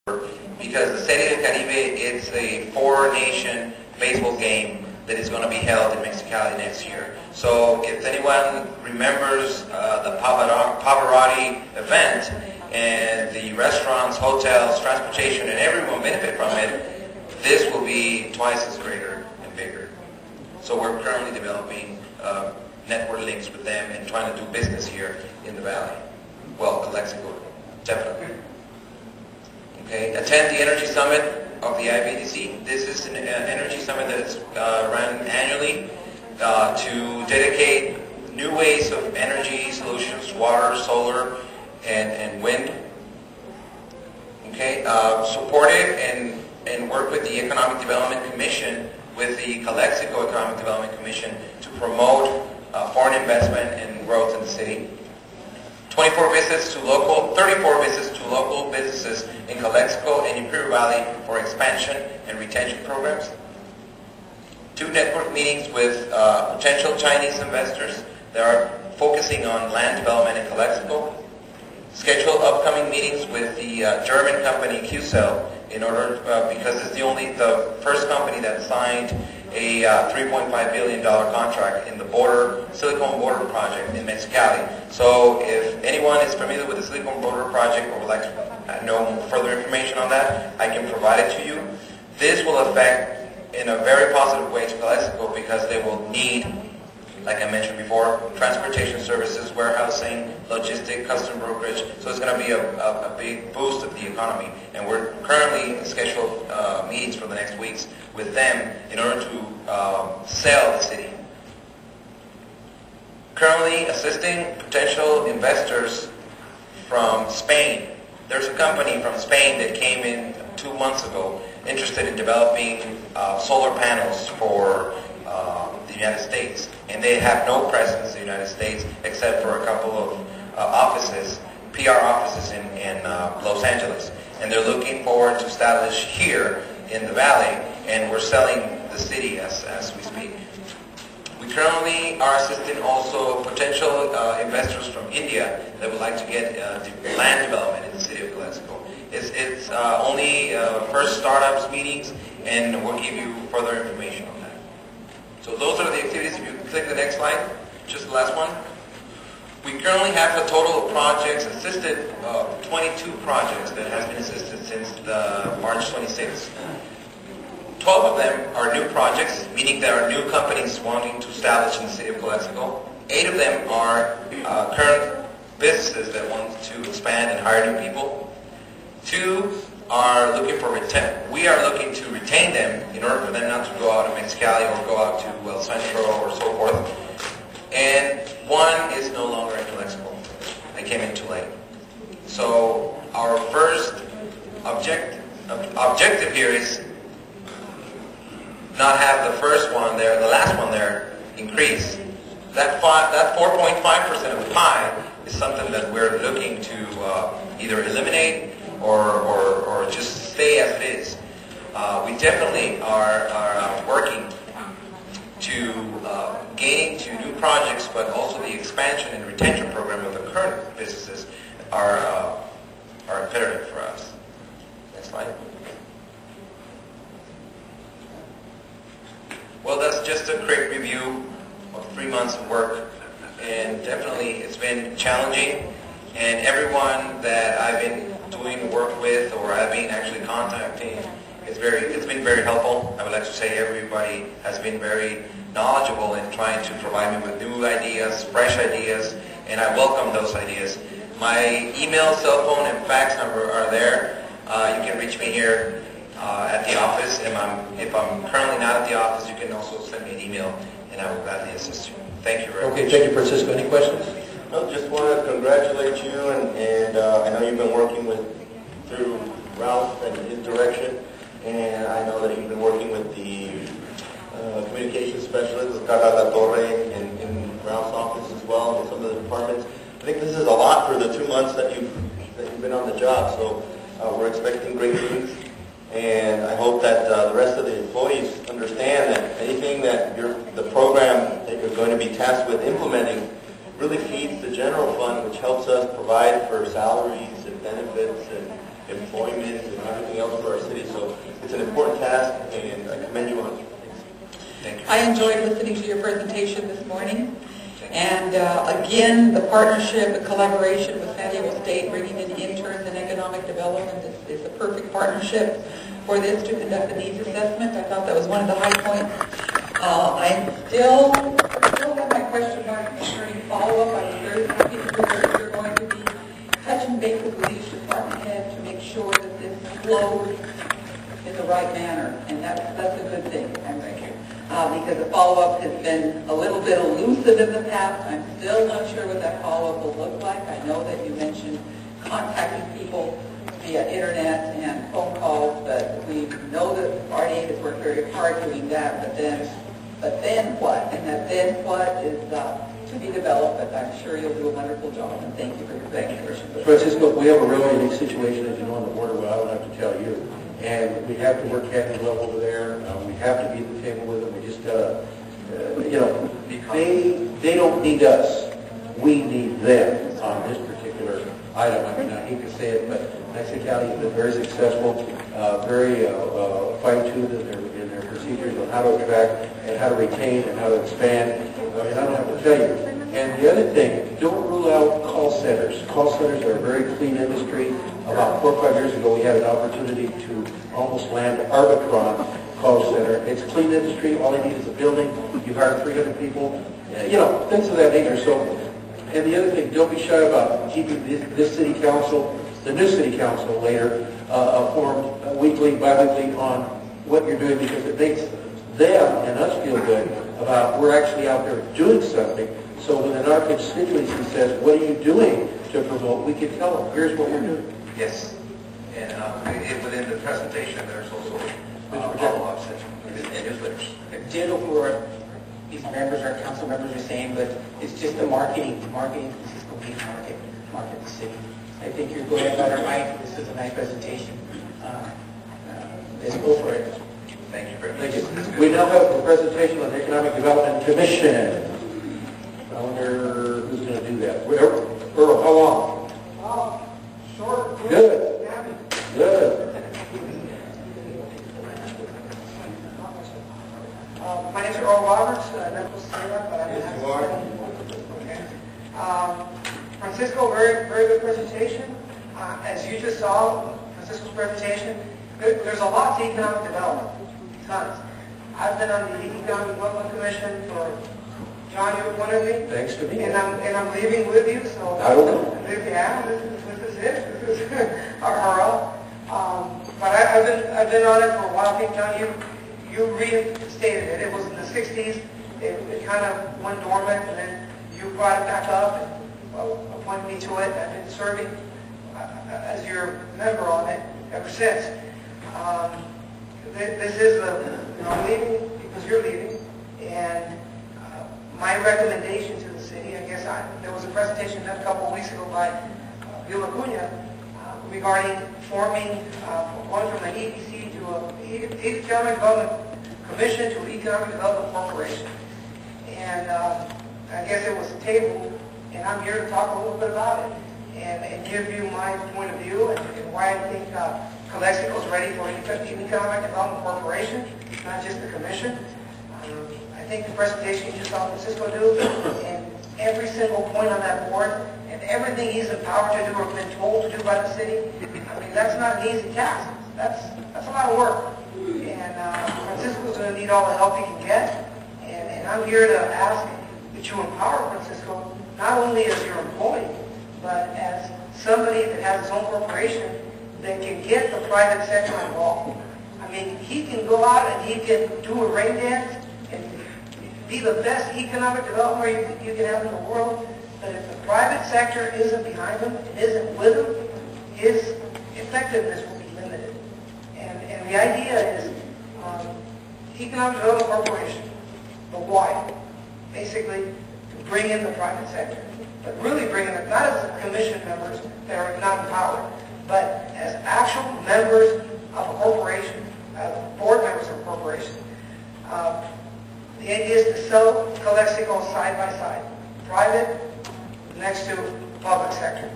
because the Serie del Caribe is a four-nation baseball game that is going to be held in Mexicali next year. So if anyone remembers the Pavarotti event and the restaurants, hotels, transportation, and everyone benefit from it, this will be twice as greater and bigger. So we're currently developing network links with them and trying to do business here in the Valley. Well, Calexico, definitely. Okay, attend the Energy Summit of the IBDC. This is an energy summit that is run annually to dedicate new ways of energy solutions, water, solar, and wind. Okay, support it and work with the Economic Development Commission, with the Calexico Economic Development Commission, to promote foreign investment and growth in the city. 34 visits to local businesses in Calexico and Imperial Valley for expansion and retention programs. 2 network meetings with potential Chinese investors that are focusing on land development in Calexico. Schedule upcoming meetings with the German company QCell in order because it's the first company that signed a $3.5 billion contract in the Silicon Border project in Mexicali. So if anyone is familiar with the Silicon Border project or would like to know further information on that, I can provide it to you. This will affect in a very positive way to Calexico because they will need, like I mentioned before, transportation services, warehousing, logistic, custom brokerage. So it's going to be a big boost of the economy. And we're currently scheduled meetings for the next weeks with them in order to sell the city. Currently assisting potential investors from Spain. There's a company from Spain that came in 2 months ago interested in developing solar panels for the United States, and they have no presence in the United States except for a couple of offices, PR offices in Los Angeles, and they're looking forward to establish here in the Valley, and we're selling the city as we speak. We currently are assisting also potential investors from India that would like to get land development in the city of Calexico. It's only first startups meetings, and we'll give you further information on that. So those are the activities. If you click the next slide, just the last one. We currently have a total of projects assisted, 22 projects that has been assisted since March 26th. 12 of them are new projects, meaning there are new companies wanting to establish in the city of Calexico. 8 of them are current businesses that want to expand and hire new people. 2 are looking for we are looking to retain them in order for them not to go out of Mexicali or go out to El Centro or so forth. And 1 is no longer in Calexico. They came in too late. So our first objective here is not have the first one there, the last one there, increase. That 4.5% of the pie is something that we're looking to either eliminate or just stay as it is. We definitely are working to gain to new projects, but also the expansion and retention program of the current businesses are imperative for us. Next slide. Well, that's just a quick review of 3 months of work, and definitely it's been challenging, and everyone that I've been doing work with or I've been actually contacting, it's been very helpful. I would like to say everybody has been very knowledgeable in trying to provide me with new ideas, fresh ideas, and I welcome those ideas. My email, cell phone, and fax number are there. You can reach me here at the office. If I'm currently not at the office, you can also send me an email, and I will gladly assist you. Thank you very much. Okay, thank you, Francisco. Any questions? No, just want to congratulate you, and I know you've been working through Ralph and his direction, and I know that you've been working with the communications specialist, with Carla La Torre, in Ralph's office as well, and some of the departments. I think this is a lot for the 2 months that you've been on the job, so we're expecting great things. And I hope that the rest of the employees understand that anything that the program that you're going to be tasked with implementing really feeds the general fund, which helps us provide for salaries and benefits and employment and I enjoyed listening to your presentation this morning. And again, the partnership, the collaboration with San Diego State, bringing in interns in economic development is a perfect partnership for this to conduct the needs assessment. I thought that was one of the high points. I still have my question mark concerning follow-up. I was very happy to hear that you're going to be touching base with each department head to make sure that this flows in the right manner, and that's a good thing. Thank you. Because the follow-up has been a little bit elusive in the past. I'm still not sure what that follow-up will look like. I know that you mentioned contacting people via internet and phone calls, but we know that RDA has worked very hard doing that, but then what? And that then what is to be developed, but I'm sure you'll do a wonderful job, and thank you for your presentation. Francisco, we have a really unique situation, as you know, on the border. Well, I don't have to tell you. And we have to work hand in glove over there. We have to be at the table with them. We just gotta, they don't need us. We need them on this particular item. I mean, I hate to say it, but Mexico County has been very successful, very fine-tuned in their procedures on how to attract and how to retain and how to expand. I mean, I don't have to tell you. And the other thing, don't rule out call centers. Call centers are a very clean industry. About 4 or 5 years ago, we had an opportunity to almost land Arbitron call center. It's a clean industry. All they need is a building. You hire 300 people. Things of that nature. So, and the other thing, don't be shy about keeping this city council, the new city council later, formed weekly, bi-weekly on what you're doing, because it makes them and us feel good about we're actually out there doing something. So when our constituency says, what are you doing to promote, we can tell them, here's what we're doing. Yes. And within the presentation, there's also follow-ups and newsletters. Ditto for these members, our council members are saying, but it's just the marketing Francisco Beach market the city. I think you're going about it right. This is a nice presentation. Let's go for it. Thank you very much. Thank you. We now have a presentation on the Economic Development Commission. I wonder who's going to do that. Earl, how long? Short. Good. Good. My name is Earl Roberts. Nicholas Taylor, but I'm Yes, you are. Okay. Francisco, very, very good presentation. As you just saw, Francisco's presentation, there's a lot to economic development. Tons. I've been on the Economic Development Commission for John, you're one of me. Thanks to me. And I'm leaving with you, so. I don't know. Yeah, this is it. This is our hurrah. But I've been on it for a while. I think, John, you reinstated it. It was in the 60s. It kind of went dormant, and then you brought it back up and appointed me to it. I've been serving as your member on it ever since. This is I'm leaving because you're leaving, and my recommendation to the city, I guess there was a presentation done a couple of weeks ago by Bill Acuna regarding forming, going from an EDC to an Economic Development Commission to an Economic Development Corporation. And I guess it was tabled, and I'm here to talk a little bit about it and give you my point of view and why I think Calexico is ready for an Economic Development Corporation, not just the commission. I think the presentation you just saw Francisco do, and every single point on that board, and everything he's empowered to do or been told to do by the city, I mean, that's not an easy task. That's a lot of work. And Francisco's going to need all the help he can get. And I'm here to ask that you empower Francisco, not only as your employee, but as somebody that has his own corporation that can get the private sector involved. I mean, he can go out and he can do a rain dance and be the best economic developer you can have in the world, but if the private sector isn't behind him and isn't with him, his effectiveness will be limited. And the idea is Economic Development Corporation, the why, basically to bring in the private sector, but really bring in it not as commission members that are not empowered, but as actual members of a corporation, board members of a corporation. The idea is to sell Calexico side by side, private next to public sector.